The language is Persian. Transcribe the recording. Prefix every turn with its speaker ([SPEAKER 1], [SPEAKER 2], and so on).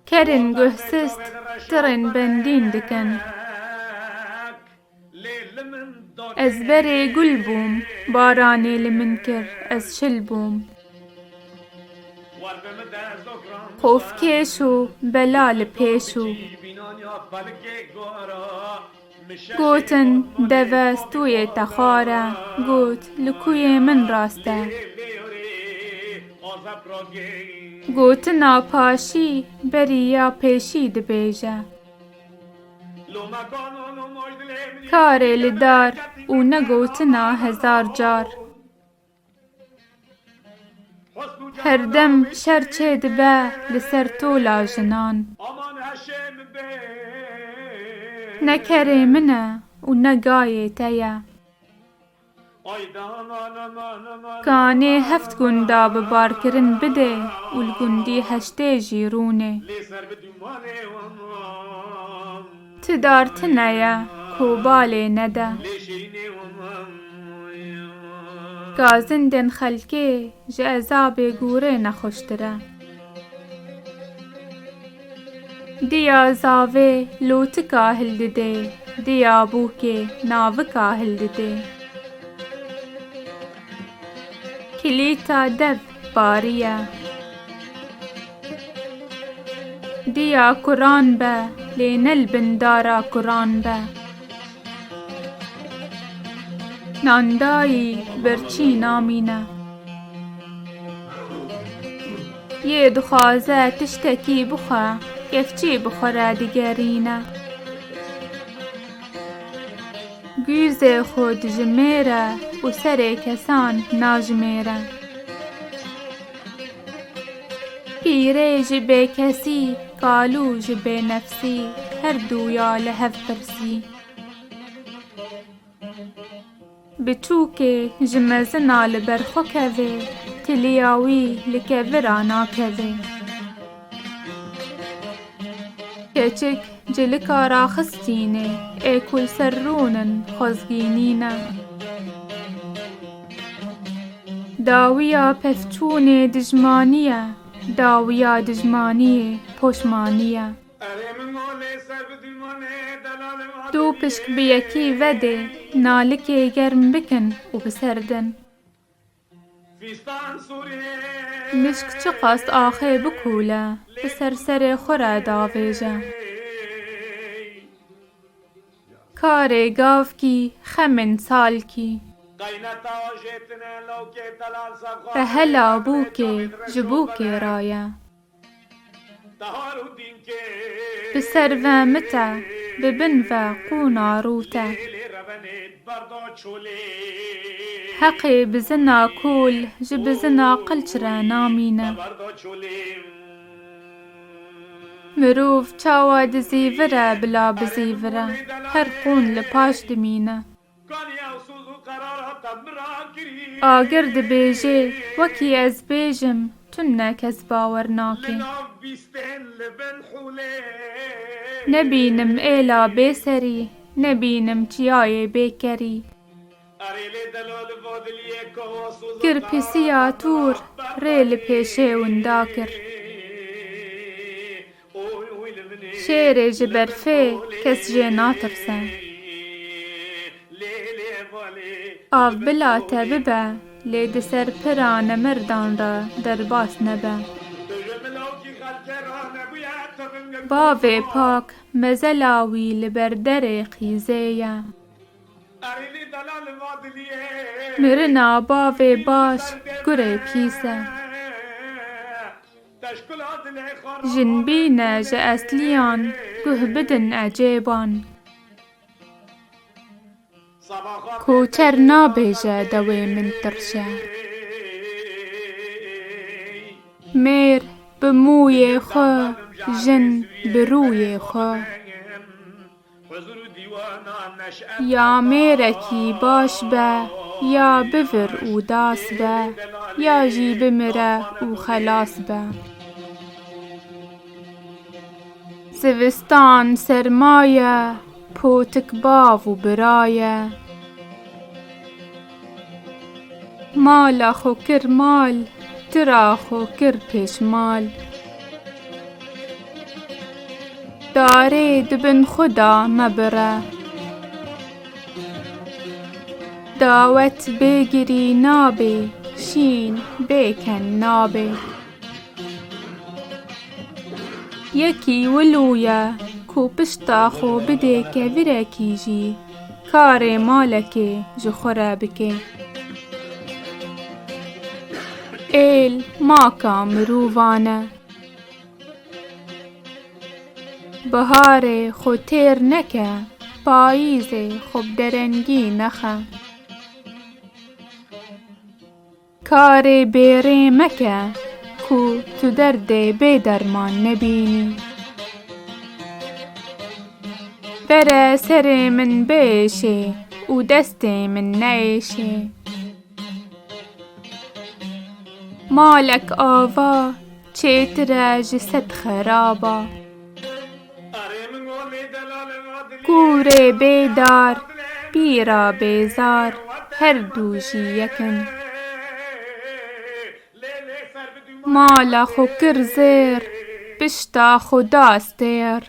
[SPEAKER 1] کرن گهسست ترن بندین دکن از بری گل بوم بارانی لمن کر از شل بوم خوف کشو بلال پیشو گوتن دوستوی تخاره گوت لکوی من راسته گوتنا پاشی بریا پیشی دبیجه کاری لدار و نگوتنا هزار جار هر دم شرچه دبه لسر طولا جنان نکری منه و نگای تیه کانی هفت گندا ببار کرن بده و الگندی هشته جیرونه تدار تنیه کوباله نده گازندن خلکه جه عذاب گوره نخوشتره دیا زاوه لوتکا هلده دیا بوکه ناوکا هلده کلیتا دف باریه دیا قرآن به لینل بندارا قرآن به ناندایی برچی نامینه یه دخوازه تشتکی بخواه کفچی بخوره دیگرینه گوز خود جمیره و سر کسان ناجمیره پیره جبه کسی کالو جبه نفسی هر دویا لحف پرسی بچوکه جمزنا لبرخو کوه تلیاوی لکورانا کوه کچک جلکا را خستینه ای کل سرونن خزگینینه داویا پفچونه دجمانیه داویا دجمانیه پشمانیه دو پشک بیکی وده نالکه گرم بکن و بسردن مشک چقاست آخه بکوله بسر سر خوره داویجه کار گاف کی خمن سال کی به هلا بوکه جبوکه رایه بسر و مته ببن و قونا روته حقی بزنا کول جبزنا قلچره نامینه مروف چاوا دزیوره بلا بزیوره هر قون لپاش دمینه آگر دبیجه وکی از بیجم تنه کس باور ناکه نبینم ایلا بیسری نبینم چیای بیکری گر پیسیا تور ریل پیشه ونداکر شیر جبرفه کس جه ناترسه آف بلا تببه لید سر پران مردان را در باس نبه باوی پاک مزلاوی لبردر خیزه مرنا باوی باش گره پیسه جنبینه جه اصلیان گه بدن عجیبان کوچر نابیجه دوی من ترشه میر بموی خو جن بروی خو یا میرکی باش به یا بور او داس به یا جی بمره او خلاص به زوستان سرمایه پوتک باو و برایه مالا خو کر مال ترا خو کر پیش مال دارێ دبن خدا مەبڕە داوەت بێگری نابێ شین بێکەن نابێ یەکی ولوویە کو پشتا خۆ بدێ کەڤرێکیژی کارێ مالەکێ ji xwe re bike êl maka mirovan e biharê xwe têr neke payîzê xwe bi derengî nexe karê bêrê meke ku tu derdê bêderman nebînî vere serê min biêşe û destê min neêşe malek ava çêtir e ji sed xeraba gûrê bêdar pîra bêzar her du jî yek in mala xwe kir zêr pişta xwe da stêr